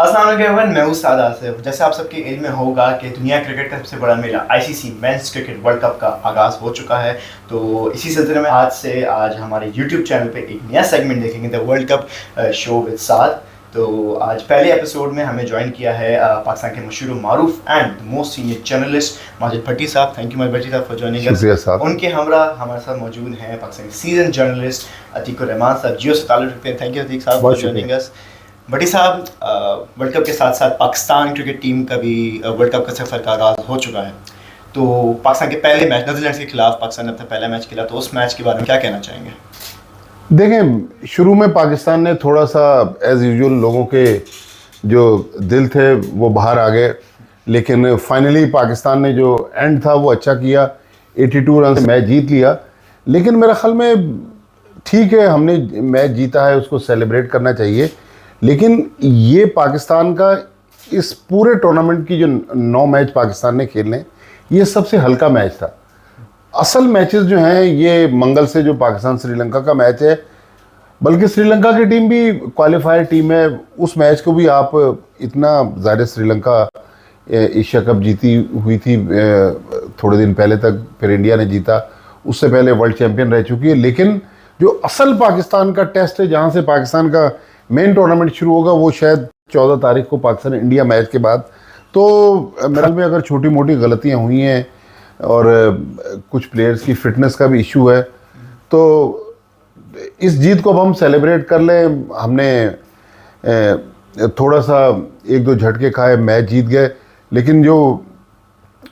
अस्सलाम, मैं हूं साद आसिफ। जैसे आप सबके इल्म में होगा कि दुनिया क्रिकेट का सबसे बड़ा मेला ICC men's cricket world cup का आगाज़ हो चुका है। तो इसी सिलसिले में आज हमारे यूट्यूब चैनल पे एक नया सेगमेंट देखेंगे, the world cup show with Saad. तो आज पहले एपिसोड में हमें ज्वाइन किया है पाकिस्तान के मशहूर मारूफ and most senior journalist Majid Bhatti साहब। थैंक यू माजिद भट्टी साहब फॉर ज्वाइनिंग अस। उनके हमरा हमारे साथ मौजूद हैं पाकिस्तानी सीजन जर्नलिस्ट अतीक रहमान साहब, जियो से ताल्लुक़ रखते हैं। थैंक यू अतीक साहब फॉर ज्वाइनिंग अस। भट्टी साहब, वर्ल्ड कप के साथ साथ पाकिस्तान क्रिकेट टीम का भी वर्ल्ड कप का सफ़र का आगाज़ हो चुका है। तो पाकिस्तान के पहले मैच नीदरलैंड्स के खिलाफ पाकिस्तान ने अपना पहला मैच खेला, तो उस मैच के बारे में क्या कहना चाहेंगे? देखें, शुरू में पाकिस्तान ने थोड़ा सा एज़ यूजुअल लोगों के जो दिल थे वो बाहर आ गए, लेकिन फाइनली पाकिस्तान ने जो एंड था वो अच्छा किया, 82 रन से मैच जीत लिया। लेकिन मेरे ख्याल में ठीक है, हमने मैच जीता है, उसको सेलिब्रेट करना चाहिए। लेकिन ये पाकिस्तान का इस पूरे टूर्नामेंट की जो 9 मैच पाकिस्तान ने खेले, ये सबसे हल्का मैच था। असल मैचेस जो हैं ये मंगल से जो पाकिस्तान श्रीलंका का मैच है, बल्कि श्रीलंका की टीम भी क्वालिफायर टीम है। उस मैच को भी आप इतना ज़्यादा श्रीलंका एशिया कप जीती हुई थी थोड़े दिन पहले तक, फिर इंडिया ने जीता, उससे पहले वर्ल्ड चैम्पियन रह चुकी है। लेकिन जो असल पाकिस्तान का टेस्ट है, जहाँ से पाकिस्तान का मेन टूर्नामेंट शुरू होगा, वो शायद 14 तारीख को पाकिस्तान इंडिया मैच के बाद। तो मेरे में अगर छोटी मोटी गलतियाँ हुई हैं और कुछ प्लेयर्स की फ़िटनेस का भी इशू है, तो इस जीत को अब हम सेलिब्रेट कर लें। हमने थोड़ा सा 1-2 झटके खाए, मैच जीत गए। लेकिन जो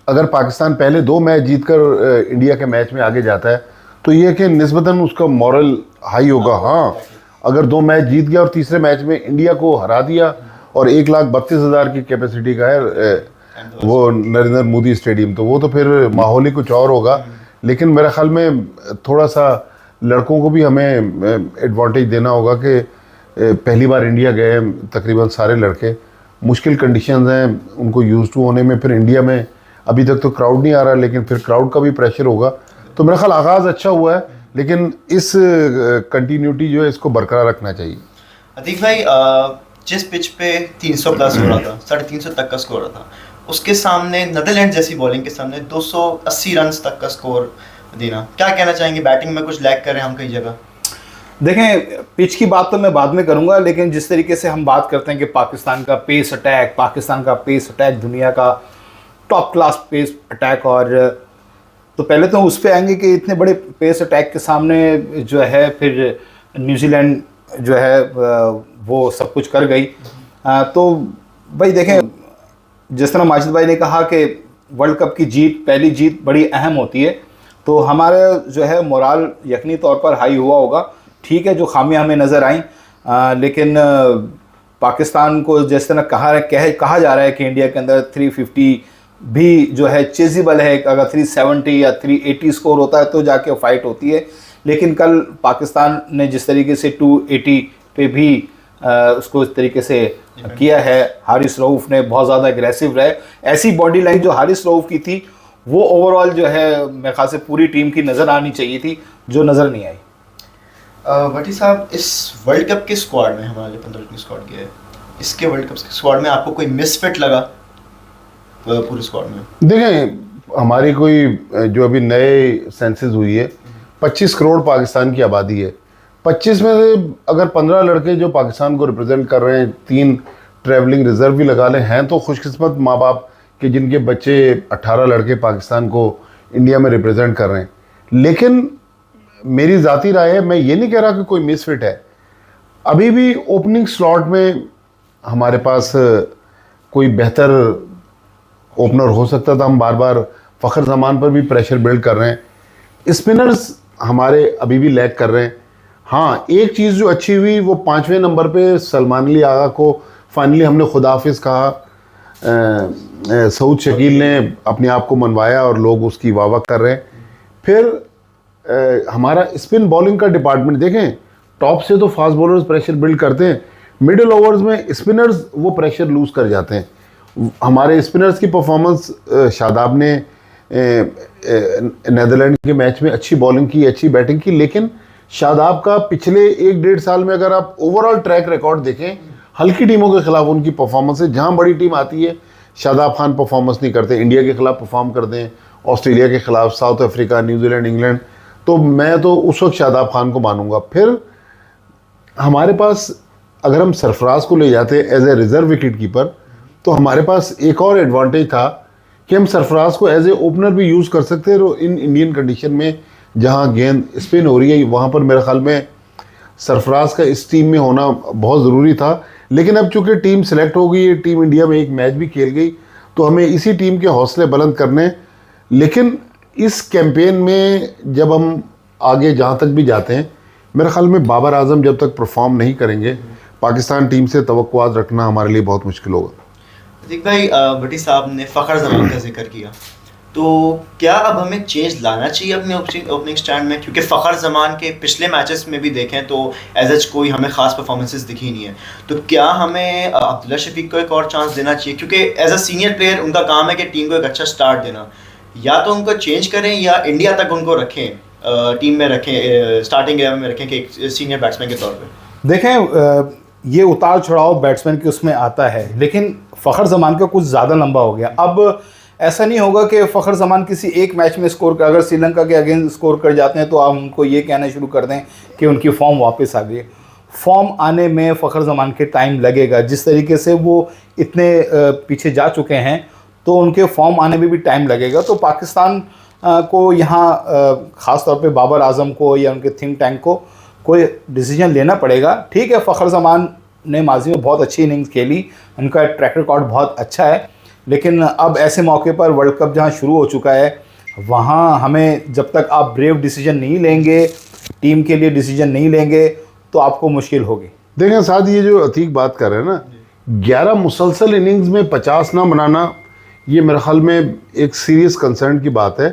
अगर पाकिस्तान पहले 2 मैच जीतकर इंडिया के मैच में आगे जाता है, तो ये कि निस्बतन उसका मॉरल हाई होगा। हाँ, अगर 2 मैच जीत गया और तीसरे मैच में इंडिया को हरा दिया, और 1,32,000 की कैपेसिटी का है वो नरेंद्र मोदी स्टेडियम, तो वो तो फिर माहौल ही कुछ और होगा। लेकिन मेरे ख्याल में थोड़ा सा लड़कों को भी हमें एडवांटेज देना होगा कि पहली बार इंडिया गए तकरीबन सारे लड़के, मुश्किल कंडीशंस हैं, उनको यूज़ टू होने में। फिर इंडिया में अभी तक तो क्राउड नहीं आ रहा, लेकिन फिर क्राउड का भी प्रेशर होगा। तो मेरा ख्याल आगाज़ अच्छा हुआ है, लेकिन इस कंटिन्यूटी जो है इसको बरकरार रखना चाहिए। अतीक भाई, जिस पिच पे 300 प्लस हो रहा था, 350 तक का स्कोर था, उसके सामने नीदरलैंड जैसी बॉलिंग के सामने 280 रन तक का स्कोर देना, क्या कहना चाहेंगे? बैटिंग में कुछ लैग कर रहे हैं हम कई जगह। देखें, पिच की बात तो मैं बाद में करूंगा, लेकिन जिस तरीके से हम बात करते हैं कि पाकिस्तान का पेस अटैक दुनिया का टॉप क्लास पेस अटैक, और तो पहले तो उस पर आएंगे कि इतने बड़े पेस अटैक के सामने जो है फिर न्यूजीलैंड जो है वो सब कुछ कर गई। तो भाई देखें, जिस तरह माजिद भाई ने कहा कि वर्ल्ड कप की जीत, पहली जीत बड़ी अहम होती है, तो हमारा जो है मोराल यकीनी तौर पर हाई हुआ होगा। ठीक है, जो खामियां हमें नज़र आई, लेकिन पाकिस्तान को जिस तरह कहा जा रहा है कि इंडिया के अंदर 350 भी जो है चेजिबल है, अगर 370 या 380 स्कोर होता है तो जाके फाइट होती है। लेकिन कल पाकिस्तान ने जिस तरीके से 280 पे भी उसको इस तरीके से किया है, हारिस रऊफ ने बहुत ज़्यादा एग्रेसिव रहे। ऐसी बॉडी लाइन जो हारिस रऊफ की थी, वो ओवरऑल जो है मेरे ख्याल से पूरी टीम की नज़र आनी चाहिए थी, जो नज़र नहीं आई। भट्टी साहब, इस वर्ल्ड कप के स्क्वाड में, हमारे 15 टीम स्क्वाड किया है, इसके वर्ल्ड कप के स्क्वाड में आपको कोई मिसफिट लगा पूरे स्क्वाड में? देखें, हमारी कोई जो अभी नए सेंसस हुई है, 25 करोड़ पाकिस्तान की आबादी है। 25 में से अगर 15 लड़के जो पाकिस्तान को रिप्रेजेंट कर रहे हैं, 3 ट्रैवलिंग रिजर्व भी लगा लें, हैं तो खुशकिस्मत माँ बाप कि जिनके बच्चे 18 लड़के पाकिस्तान को इंडिया में रिप्रेजेंट कर रहे हैं। लेकिन मेरी ज़ाती राय है, मैं ये नहीं कह रहा कि कोई मिसफिट है। अभी भी ओपनिंग स्लॉट में हमारे पास कोई बेहतर ओपनर हो सकता था। हम बार बार फ़खर ज़मान पर भी प्रेशर बिल्ड कर रहे हैं। स्पिनर्स हमारे अभी भी लैग कर रहे हैं। हाँ, एक चीज़ जो अच्छी हुई वो 5वें नंबर पे सलमान अली आगा को फाइनली हमने खुदाफिज कहा। सऊद शकील ने अपने आप को मनवाया और लोग उसकी वाह कर रहे हैं। फिर हमारा स्पिन बॉलिंग का डिपार्टमेंट देखें, टॉप से तो फास्ट बॉलर्स प्रेशर बिल्ड करते हैं, मिडिल ओवर्स में स्पिनर्स वो प्रेशर लूज़ कर जाते हैं। हमारे स्पिनर्स की परफॉर्मेंस शादाब ने नेदरलैंड के मैच में अच्छी बॉलिंग की, अच्छी बैटिंग की, लेकिन शादाब का पिछले 1-1.5 साल में अगर आप ओवरऑल ट्रैक रिकॉर्ड देखें, हल्की टीमों के खिलाफ उनकी परफॉर्मेंस है। जहां बड़ी टीम आती है शादाब खान परफॉर्मेंस नहीं करते, इंडिया के खिलाफ परफॉर्म करते हैं, ऑस्ट्रेलिया के खिलाफ, साउथ अफ्रीका, न्यूजीलैंड, इंग्लैंड, तो मैं तो उस वक्त शादाब खान को मानूंगा। फिर हमारे पास अगर हम सरफराज को ले जाते as a reserve wicket keeper, तो हमारे पास एक और एडवांटेज था कि हम सरफराज को एज ए ओपनर भी यूज़ कर सकते हैं। इन इंडियन कंडीशन में जहां गेंद स्पिन हो रही है, वहां पर मेरे ख्याल में सरफराज का इस टीम में होना बहुत ज़रूरी था। लेकिन अब चूंकि टीम सेलेक्ट हो गई है, टीम इंडिया में एक मैच भी खेल गई, तो हमें इसी टीम के हौसले बुलंद करने। लेकिन इस कैंपेन में जब हम आगे जहाँ तक भी जाते हैं, मेरे ख्याल में बाबर आजम जब तक परफॉर्म नहीं करेंगे, पाकिस्तान टीम से तवक्कुआत रखना हमारे लिए बहुत मुश्किल होगा। देख भाई, भट्टी साहब ने फ़खर ज़मान का जिक्र किया, तो क्या अब हमें चेंज लाना चाहिए अपने ओपनिंग स्टैंड में? क्योंकि फ़खर ज़मान के पिछले मैचेस में भी देखें तो एज एच कोई हमें ख़ास परफॉर्मेंसेस दिखी नहीं है, तो क्या हमें अब्दुल्ला शफीक को एक और चांस देना चाहिए? क्योंकि एज अ सीनियर प्लेयर उनका काम है कि टीम को एक अच्छा स्टार्ट देना। या तो उनको चेंज करें या इंडिया तक उनको रखें, टीम में रखें, स्टार्टिंग 11 में रखें कि एक सीनियर बैट्समैन के तौर पर। देखें, ये उतार चढ़ाव बैट्समैन के उसमें आता है, लेकिन फ़खर ज़मान का कुछ ज़्यादा लंबा हो गया। अब ऐसा नहीं होगा कि फ़खर ज़मान किसी एक मैच में स्कोर कर, अगर श्रीलंका के अगेंस्ट स्कोर कर जाते हैं तो आप उनको ये कहना शुरू कर दें कि उनकी फॉर्म वापस आ गई। फॉर्म आने में फ़खर ज़मान के टाइम लगेगा। जिस तरीके से वो इतने पीछे जा चुके हैं, तो उनके फॉर्म आने में भी टाइम लगेगा। तो पाकिस्तान को यहाँ ख़ास तौर पे बाबर आजम को या उनके थिंक टैंक को कोई डिसीजन लेना पड़ेगा। ठीक है, फ़खर ज़मान ने माजी में बहुत अच्छी इनिंग्स खेली, उनका ट्रैक रिकॉर्ड बहुत अच्छा है, लेकिन अब ऐसे मौके पर वर्ल्ड कप जहाँ शुरू हो चुका है, वहाँ हमें जब तक आप ब्रेव डिसीजन नहीं लेंगे, टीम के लिए डिसीजन नहीं लेंगे, तो आपको मुश्किल होगी। देखें साथ, ये जो अतीक बात कर रहे हैं ना, 11 मुसलसल इनिंग्स में 50 ना बनाना, ये मेरे ख्याल में एक सीरियस कंसर्न की बात है।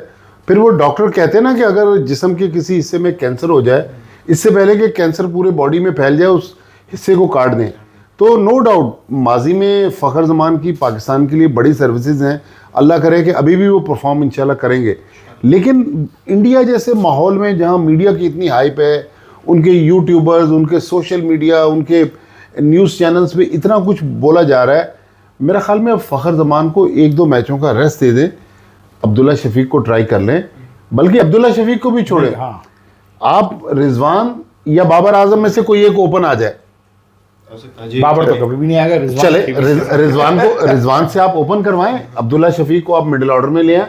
फिर वो डॉक्टर कहते हैं ना कि अगर जिस्म के किसी हिस्से में कैंसर हो जाए, इससे पहले कि कैंसर पूरे बॉडी में फैल जाए, उस हिस्से को काट दें। तो नो डाउट माजी में फ़खर ज़मान की पाकिस्तान के लिए बड़ी सर्विसेज हैं, अल्लाह करे कि अभी भी वो परफॉर्म इंशाल्लाह करेंगे। लेकिन इंडिया जैसे माहौल में जहाँ मीडिया की इतनी हाइप है, उनके यूट्यूबर्स, उनके सोशल मीडिया, उनके न्यूज़ चैनल्स पे इतना कुछ बोला जा रहा है, मेरा ख्याल में अब फ़खर ज़मान को 1-2 मैचों का रेस्ट दे दें, अब्दुल्ला शफीक को ट्राई कर लें। बल्कि अब्दुल्ला शफीक को भी छोड़ें, हाँ, आप रिजवान या बाबर आजम में से कोई एक ओपन आ जाए। बाबर तो कभी भी नहीं आएगा, चले रिजवान से आप ओपन करवाएं, अब्दुल्ला शफीक को आप मिडिल ऑर्डर में ले आएं,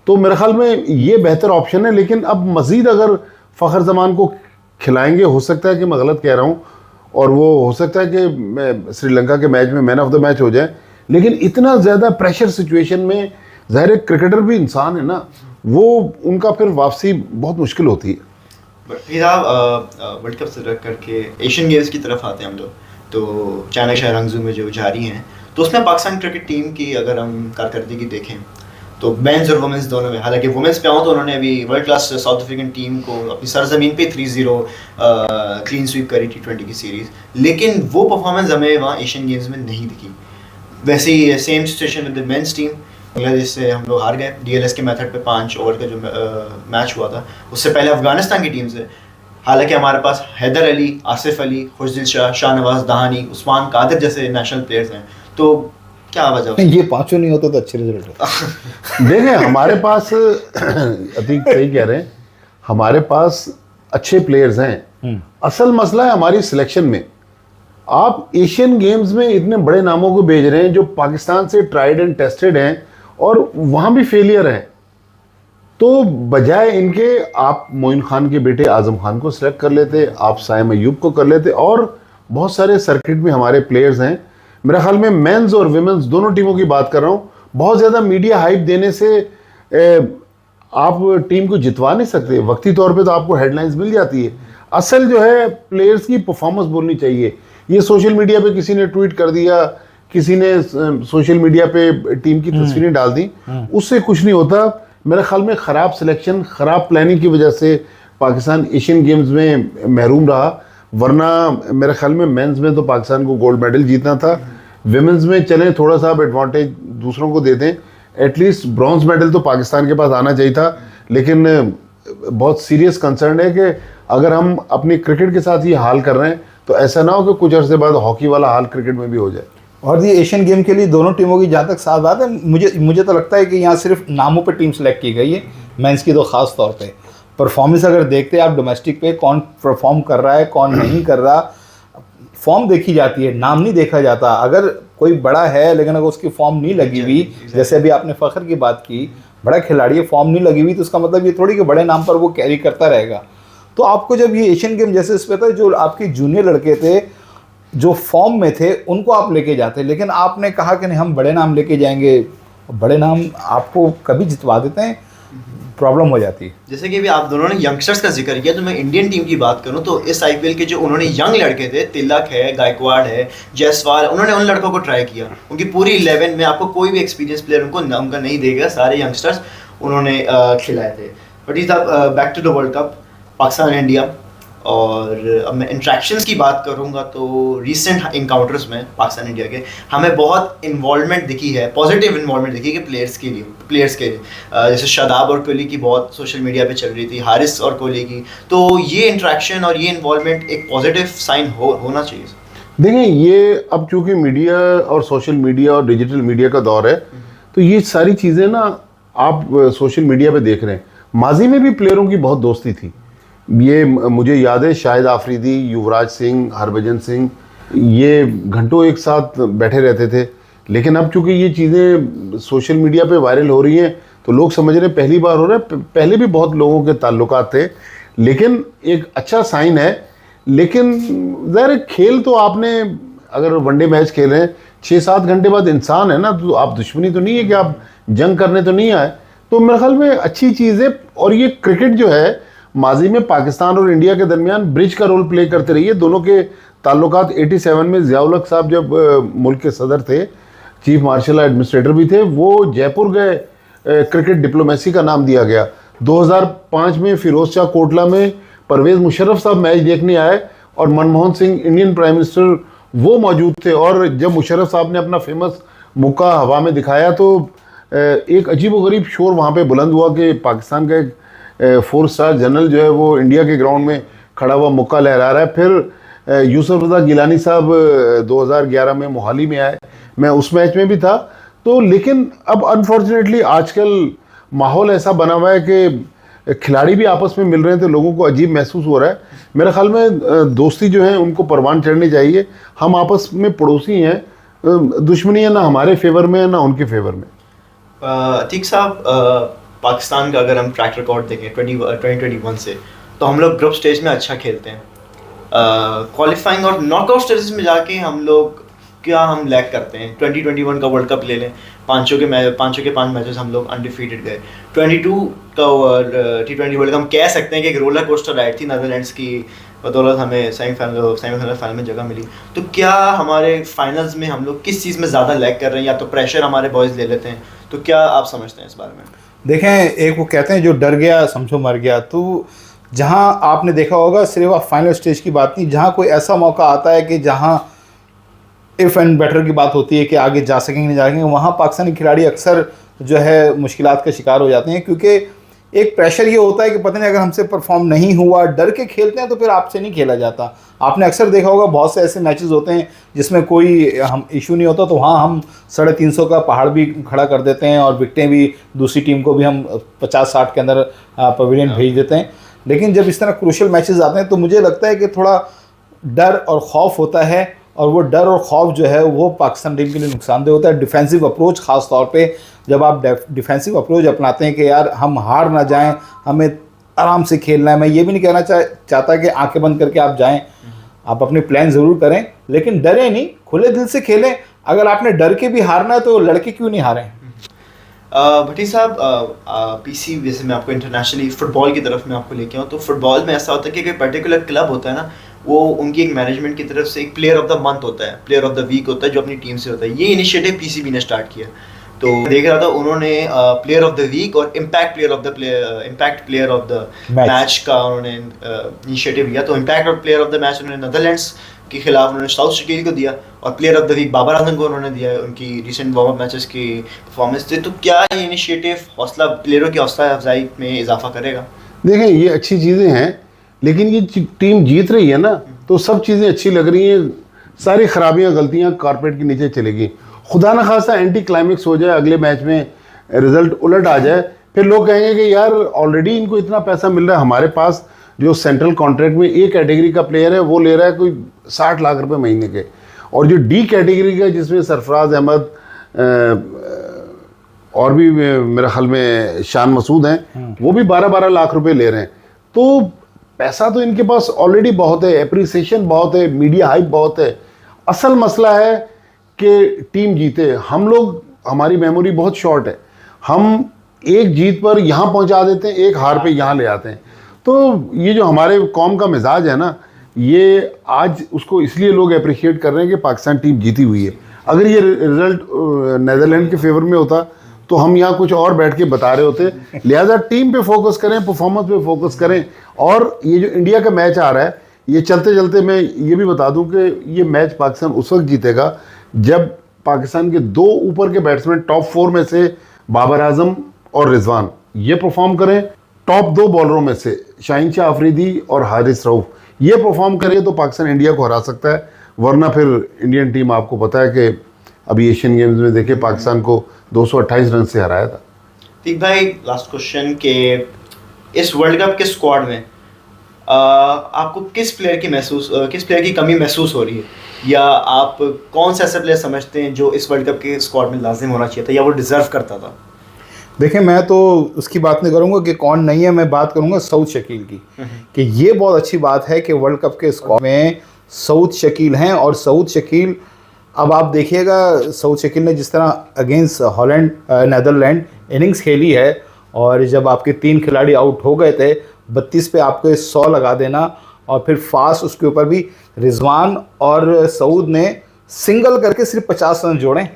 तो मेरे ख्याल में ये बेहतर ऑप्शन है। लेकिन अब मजीद अगर फ़खर ज़मान को खिलाएंगे, हो सकता है कि मैं गलत कह रहा हूँ, और वो हो सकता है कि श्रीलंका के मैच में मैन ऑफ द मैच हो जाए, लेकिन इतना ज़्यादा प्रेशर सिचुएशन में ज़ाहिर क्रिकेटर भी इंसान है ना, वो उनका फिर वापसी बहुत मुश्किल होती है। फिर आप वर्ल्ड कप से रख करके एशियन गेम्स की तरफ आते हैं हम लोग, तो चाइना शहर हंगझू में जो जारी हैं, तो उसमें पाकिस्तान क्रिकेट टीम की अगर हम कारकर्दगी देखें तो मेंस और वुमेंस दोनों में, हालांकि वुमेंस पे आऊँ तो उन्होंने अभी world class south African team को अपनी सरजमीन पे 3-0 क्लीन स्वीप करी T20 की सीरीज़, लेकिन वो परफॉर्मेंस हमें वहाँ एशियन गेम्स में नहीं दिखी। वैसे ही same situation with the men's team, Bangladesh से हम लोग हार गए DLS के मेथड पे 5 ओवर का जो मैच हुआ था। उससे पहले अफगानिस्तान की टीम से, हालांकि हमारे पास हैदर अली, आसिफ अली, खुशदिल शाह, शाहनवाज दहानी, उस्मान कादिर जैसे नेशनल प्लेयर्स हैं, तो क्या वजह? ये पांचों नहीं होता तो अच्छे रिजल्ट होते। देखें हमारे पास अतीक सही कह रहे हैं, हमारे पास अच्छे प्लेयर्स हैं, असल मसला है हमारी सिलेक्शन में। आप एशियन गेम्स में इतने बड़े नामों को भेज रहे हैं जो पाकिस्तान से ट्राइड एंड टेस्टेड हैं, और वहाँ भी फेलियर है, तो बजाय इनके आप मोइन खान के बेटे आजम खान को सिलेक्ट कर लेते, आप साइम अयूब को कर लेते, और बहुत सारे सर्किट में हमारे प्लेयर्स हैं। मेरा ख्याल में मेंस और विमेंस दोनों टीमों की बात कर रहा हूँ, बहुत ज़्यादा मीडिया हाइप देने से आप टीम को जितवा नहीं सकते। वक्ती तौर पे तो आपको हेडलाइंस मिल जाती है, असल जो है प्लेयर्स की परफॉर्मेंस बोलनी चाहिए। ये सोशल मीडिया पे किसी ने ट्वीट कर दिया, किसी ने सोशल मीडिया पे टीम की तस्वीरें डाल दी, उससे कुछ नहीं होता। मेरे ख्याल में ख़राब सिलेक्शन, ख़राब प्लानिंग की वजह से पाकिस्तान एशियन गेम्स में महरूम रहा, वरना मेरे ख्याल में मेंस में तो पाकिस्तान को गोल्ड मेडल जीतना था। विमेंस में चलें थोड़ा सा आप एडवांटेज दूसरों को दे दें, एटलीस्ट ब्रॉन्ज मेडल तो पाकिस्तान के पास आना चाहिए था। लेकिन बहुत सीरियस कंसर्न है कि अगर हम अपनी क्रिकेट के साथ ये हाल कर रहे हैं तो ऐसा ना हो कि कुछ अर्से बाद हॉकी वाला हाल क्रिकेट में भी हो जाए। और ये एशियन गेम के लिए दोनों टीमों की जहाँ तक साथ बात है, मुझे तो लगता है कि यहाँ सिर्फ नामों पर टीम सेलेक्ट की गई है, मेंस की तो खास तौर पे। परफॉर्मेंस अगर देखते हैं आप डोमेस्टिक पे, कौन परफॉर्म कर रहा है कौन नहीं कर रहा, फॉर्म देखी जाती है, नाम नहीं देखा जाता। अगर कोई बड़ा है लेकिन अगर उसकी फॉर्म नहीं लगी हुई, जैसे अभी आपने फ़खर की बात की, बड़ा खिलाड़ी है, फॉर्म नहीं लगी हुई, तो उसका मतलब ये थोड़ी कि बड़े नाम पर वो कैरी करता रहेगा। तो आपको जब ये एशियन गेम जैसे इस पे था, जो आपके जूनियर लड़के थे जो फॉर्म में थे उनको आप लेके जाते, लेकिन आपने कहा कि नहीं हम बड़े नाम लेके जाएंगे। बड़े नाम आपको कभी जितवा देते हैं, प्रॉब्लम हो जाती है। जैसे कि अभी आप दोनों ने यंगस्टर्स का जिक्र किया, तो मैं इंडियन टीम की बात करूं तो इस आईपीएल के जो उन्होंने यंग लड़के थे, तिलक है, गायकवाड़ है, जायसवाल, उन्होंने उन लड़कों को ट्राई किया। उनकी पूरी 11 में आपको कोई भी एक्सपीरियंस प्लेयर उनका नहीं देगा, सारे यंगस्टर्स उन्होंने खिलाए थे। But is back to the world cup, Pakistan India. और अब मैं इंट्रैक्शंस की बात करूंगा तो रीसेंट इनकाउंटर्स में पाकिस्तान इंडिया के हमें बहुत इन्वॉल्वमेंट दिखी है, पॉजिटिव इन्वॉल्वमेंट दिखी है प्लेयर्स के लिए। जैसे शादाब और कोहली की बहुत सोशल मीडिया पे चल रही थी, हारिस और कोहली की। तो ये इंट्रैक्शन और ये इन्वॉल्वमेंट एक पॉजिटिव साइन होना चाहिए। देखें, ये अब चूंकि मीडिया और सोशल मीडिया और डिजिटल मीडिया का दौर है, तो ये सारी चीज़ें ना आप सोशल मीडिया पे देख रहे हैं। माजी में भी प्लेयरों की बहुत दोस्ती थी, ये मुझे याद है, शाहिद आफरीदी, युवराज सिंह, हरभजन सिंह, ये घंटों एक साथ बैठे रहते थे। लेकिन अब चूंकि ये चीज़ें सोशल मीडिया पे वायरल हो रही हैं तो लोग समझ रहे हैं पहली बार हो रहा है। पहले भी बहुत लोगों के ताल्लुकात थे, लेकिन एक अच्छा साइन है। लेकिन ज़ाहिर खेल तो आपने अगर वनडे मैच खेल रहे हैं 6-7 घंटे बाद इंसान है ना, तो आप दुश्मनी तो नहीं है कि आप जंग करने तो नहीं आए। तो मेरे ख्याल में अच्छी चीज़ है। और ये क्रिकेट जो है माजी में पाकिस्तान और इंडिया के दरमियान ब्रिज का रोल प्ले करते रही है। दोनों के ताल्लुकात 87 में ज़ियाउल हक साहब जब मुल्क के सदर थे, चीफ मार्शल एडमिनिस्ट्रेटर भी थे, वो जयपुर गए, क्रिकेट डिप्लोमेसी का नाम दिया गया। 2005 में फिरोज शाह कोटला में परवेज़ मुशर्रफ साहब मैच देखने आए और Manmohan Singh Indian prime minister वो मौजूद थे। और जब मुशर्रफ साहब ने अपना फेमस मुक्का हवा में दिखाया तो एक अजीब व गरीब शोर वहाँ पे बुलंद हुआ कि पाकिस्तान का एक 4 स्टार जनरल जो है वो इंडिया के ग्राउंड में खड़ा हुआ मुक्का लहरा रहा है। फिर यूसुफ रज़ा गिलानी साहब 2011 में मोहाली में आए, मैं उस मैच में भी था। तो लेकिन अब अनफॉर्चुनेटली आजकल माहौल ऐसा बना हुआ है कि खिलाड़ी भी आपस में मिल रहे हैं तो लोगों को अजीब महसूस हो रहा है। मेरे ख्याल में दोस्ती जो है उनको परवान चढ़नी चाहिए। हम आपस में पड़ोसी हैं, दुश्मनी है ना हमारे फेवर में है ना उनके फेवर में। अतीक साहब, पाकिस्तान का अगर हम ट्रैक रिकॉर्ड देखें 2021 से, तो हम लोग ग्रुप स्टेज में अच्छा खेलते हैं। क्वालिफाइंग और नॉकआउट स्टेज में जाके हम लोग हम लैग करते हैं। 2021 का वर्ल्ड कप ले लें, पांचों के 5 मैचेस हम लोग अनडिफीटेड गए। 22 का T20 वर्ल्ड कप हम कह सकते हैं कि एक रोलर कोस्टर राइड थी, नीदरलैंड्स की बदौलत हमें सेमीफाइनल फाइनल में जगह मिली। तो क्या हमारे फाइनल्स में हम लोग किस चीज़ में ज़्यादा लैग कर रहे हैं, या तो प्रेशर हमारे बॉयज़ ले लेते हैं? तो क्या आप समझते हैं इस बारे में? देखें, एक वो कहते हैं जो डर गया समझो मर गया। तो जहां आपने देखा होगा, सिर्फ आप फाइनल स्टेज की बात नहीं, जहां कोई ऐसा मौका आता है कि जहां इफ़ एंड बेटर की बात होती है कि आगे जा सकेंगे नहीं जा सकेंगे, वहाँ पाकिस्तानी खिलाड़ी अक्सर जो है मुश्किलात का शिकार हो जाते हैं। क्योंकि एक प्रेशर ये होता है कि पता नहीं अगर हमसे परफॉर्म नहीं हुआ, डर के खेलते हैं तो फिर आपसे नहीं खेला जाता। आपने अक्सर देखा होगा बहुत से ऐसे मैचेस होते हैं जिसमें कोई हम इशू नहीं होता, तो वहाँ हम 350 का पहाड़ भी खड़ा कर देते हैं और विकटें भी दूसरी टीम को भी हम 50-60 के अंदर पवेलियन भेज देते हैं। लेकिन जब इस तरह क्रूशियल मैचेस आते हैं तो मुझे लगता है कि थोड़ा डर और खौफ होता है, और वो डर और खौफ जो है वो पाकिस्तान टीम के लिए नुकसानदेह होता है। डिफेंसिव अप्रोच ख़ास तौर पे जब आप डिफेंसिव अप्रोच अपनाते हैं कि यार हम हार ना जाएं, हमें आराम से खेलना है। मैं ये भी नहीं कहना चाहता कि आंखें बंद करके आप जाएं, आप अपने प्लान ज़रूर करें, लेकिन डरें नहीं, खुले दिल से खेलें। अगर आपने डर के भी हारना है तो लड़के क्यों नहीं हारें? भट्टी साहब, पीसी जैसे मैं आपको इंटरनेशनली फुटबॉल की तरफ में आपको लेके आऊँ, तो फुटबॉल में ऐसा होता है कि कोई पर्टिकुलर क्लब होता है ना, वो उनकी एक मैनेजमेंट की तरफ से एक प्लेयर ऑफ द मंथ होता है, प्लेयर ऑफ द वीक होता है जो अपनी टीम से होता है। ये इनिशिएटिव पीसीबी ने स्टार्ट किया। तो देख रहा था उन्होंने प्लेयर ऑफ द वीक और impact player of the match का उन्होंने इनिशिएटिव लिया। तो impact player of the match उन्होंने नीदरलैंड्स के खिलाफ उन्होंने साउथ शकील को दिया और player of the week Babar Azam को उन्होंने दिया उनकी रिसेंट वार्म अप मैचेस की परफॉर्मेंस से। तो क्या ये इनिशिएटिव प्लेयरों की हौसला अफजाई में इजाफा करेगा? देखें, ये अच्छी चीज़ें हैं, लेकिन ये टीम जीत रही है ना, तो सब चीज़ें अच्छी लग रही हैं। सारी खराबियां गलतियां कारपेट के नीचे चलेगी। खुदा न खासा एंटी क्लाइमेक्स हो जाए, अगले मैच में रिजल्ट उलट आ जाए, फिर लोग कहेंगे कि यार ऑलरेडी इनको इतना पैसा मिल रहा है, हमारे पास जो सेंट्रल कॉन्ट्रैक्ट में ए कैटेगरी का प्लेयर है वो ले रहा है कोई 60 लाख रुपए महीने के, और जो डी कैटेगरी का जिसमें सरफराज अहमद और भी मेरे ख्याल में शान मसूद हैं, वो भी 12-12 लाख रुपए ले रहे हैं। तो पैसा तो इनके पास ऑलरेडी बहुत है, एप्रिसिएशन बहुत है, मीडिया हाइप बहुत है। असल मसला है कि टीम जीते। हम लोग, हमारी मेमोरी बहुत शॉर्ट है, हम एक जीत पर यहाँ पहुँचा देते हैं, एक हार पे यहाँ ले आते हैं। तो ये जो हमारे कौम का मिजाज है ना, ये आज उसको इसलिए लोग अप्रिशिएट कर रहे हैं कि पाकिस्तान टीम जीती हुई है। अगर ये रिजल्ट नीदरलैंड के फेवर में होता तो हम यहाँ कुछ और बैठ के बता रहे होते। लिहाजा टीम पे फोकस करें, परफॉर्मेंस पे फोकस करें। और ये जो इंडिया का मैच आ रहा है, ये चलते चलते मैं ये भी बता दूं कि ये मैच पाकिस्तान उस वक्त जीतेगा जब पाकिस्तान के 2 ऊपर के बैट्समैन टॉप 4 में से बाबर आजम और रिजवान ये परफॉर्म करें, टॉप 2 बॉलरों में से शाहीन शाह अफरीदी और हारिस रऊफ ये परफॉर्म करें तो पाकिस्तान इंडिया को हरा सकता है। वरना फिर इंडियन टीम, आपको पता है कि अभी एशियन गेम्स में देखे पाकिस्तान को 228 रन से हराया था। ठीक भाई, लास्ट क्वेश्चन के इस वर्ल्ड कप के स्क्वाड में आपको किस प्लेयर की कमी महसूस हो रही है, या आप कौन सा ऐसा प्लेयर समझते हैं जो इस वर्ल्ड कप के स्क्वाड में लाजिम होना चाहिए था या वो डिजर्व करता था? देखिए, मैं तो उसकी बात नहीं करूंगा कि कौन नहीं है, मैं बात करूंगा सऊद शकील की। कि ये बहुत अच्छी बात है कि वर्ल्ड कप के स्क्वाड में सऊद शकील हैं। और सऊद शकील, अब आप देखिएगा, सऊद शकील ने जिस तरह अगेंस्ट हॉलैंड नीदरलैंड इनिंग्स खेली है, और जब आपके 3 खिलाड़ी आउट हो गए थे, 32 पे आपको 100 लगा देना, और फिर फास्ट उसके ऊपर भी रिजवान और सऊद ने सिंगल करके सिर्फ 50 रन जोड़े।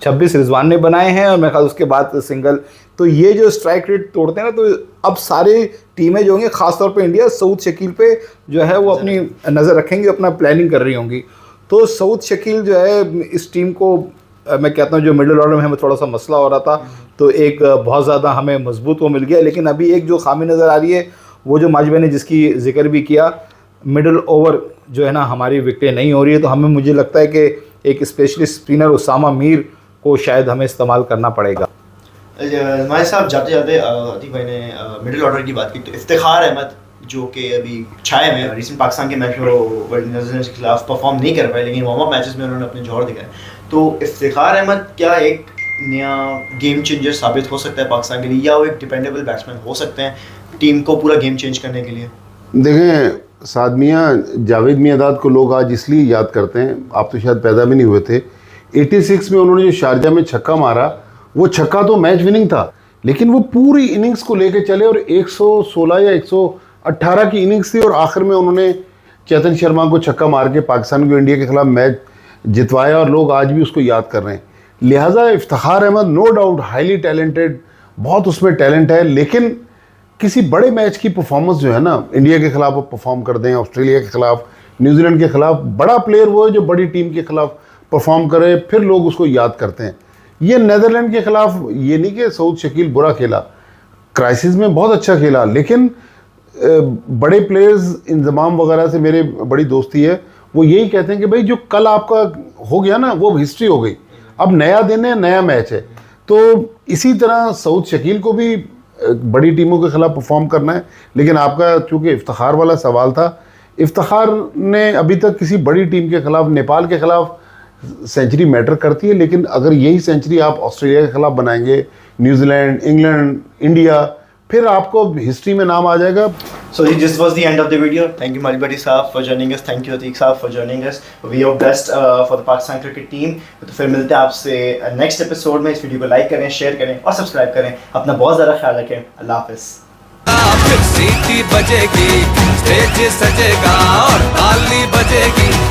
26 रिजवान ने बनाए हैं और मेरे ख्याल उसके बाद सिंगल। तो ये जो स्ट्राइक रेट तोड़ते हैं ना, तो अब सारी टीमें जो होंगी, खासतौर पे इंडिया, सऊद शकील पे जो है वो अपनी नज़र रखेंगे, अपना प्लानिंग कर रही होंगी। तो सऊद शकील जो है इस टीम को, मैं कहता हूँ, जो मिडिल ऑर्डर में हमें थोड़ा सा मसला हो रहा था, तो एक बहुत ज़्यादा हमें मजबूत वो मिल गया। लेकिन अभी एक जो खामी नज़र आ रही है, वो जो माजबे ने जिसकी जिक्र भी किया, मिडिल ओवर जो है ना हमारी विकेटें नहीं हो रही है। तो हमें, मुझे लगता है कि एक स्पेशलिस्ट स्पिनर उसामा मीर को शायद हमें इस्तेमाल करना पड़ेगा। हमारे साहब जाते जाते अतीक भाई ने मिडिल ऑर्डर की बात की, तो इफ्तिखार अहमद जो कि अभी छाए में रिसेंट पाकिस्तान के मैच में वो वर्ल्ड नीदरलैंड्स के खिलाफ परफॉर्म नहीं कर पाए, लेकिन वार्म अप मैचेस में उन्होंने अपने जोर दिखाए। तो इफ्तिखार अहमद क्या एक नया गेम चेंजर साबित हो सकता है पाकिस्तान के लिए, या वो एक डिपेंडेबल बैट्समैन हो सकते हैं टीम को पूरा गेम चेंज करने के लिए? देखें, साद मियाँ, जावेद मियांदाद को लोग आज इसलिए याद करते हैं, आप तो शायद पैदा भी नहीं हुए थे। 86 में उन्होंने जो शारजा में छक्का मारा, वो छक्का तो मैच विनिंग था, लेकिन वो पूरी इनिंग्स को लेके चले और 116 या 118 की इनिंग्स थी, और आखिर में उन्होंने चेतन शर्मा को छक्का मार के पाकिस्तान को इंडिया के खिलाफ मैच जितवाया, और लोग आज भी उसको याद कर रहे हैं। लिहाजा Iftikhar Ahmed no doubt highly talented, बहुत उसमें टैलेंट है, लेकिन किसी बड़े मैच की परफॉर्मेंस जो है ना, इंडिया के खिलाफ आप परफॉर्म कर दें, ऑस्ट्रेलिया के खिलाफ, न्यूजीलैंड के खिलाफ, बड़ा प्लेयर वो है जो बड़ी टीम के खिलाफ परफॉर्म करे, फिर लोग उसको याद करते हैं। ये नीदरलैंड के खिलाफ ये नहीं कि सऊद शकील बुरा खेला, क्राइसिस में बहुत अच्छा खेला, लेकिन बड़े प्लेयर्स इंजमाम वगैरह से मेरे बड़ी दोस्ती है, वो यही कहते हैं कि भाई जो कल आपका हो गया ना, वो हिस्ट्री हो गई, अब नया दिन है, नया मैच है। तो इसी तरह सऊद शकील को भी बड़ी टीमों के खिलाफ परफॉर्म करना है। लेकिन आपका चूँकि इफ्तिखार वाला सवाल था, इफ्तिखार ने अभी तक किसी बड़ी टीम के खिलाफ, नेपाल के खिलाफ सेंचुरी मैटर करती है, लेकिन अगर यही सेंचुरी आप ऑस्ट्रेलिया के खिलाफ बनाएंगे, न्यूजीलैंड, इंग्लैंड, इंडिया, फिर आपको हिस्ट्री में नाम आ जाएगा। So this was the end of the video. Thank you Malik Bhai साहब for joining us. Thank you Atiq साहब for joining us. We hope best for the Pakistan cricket team. तो फिर मिलते हैं आपसे नेक्स्ट एपिसोड में। इस video को लाइक करें, शेयर करें और सब्सक्राइब करें। अपना बहुत ज़्यादा ख्याल रखें। अल्लाह हाफिज़। फिर सीटी बजेगी, स्टेज सजेगा और ताली बजेगी।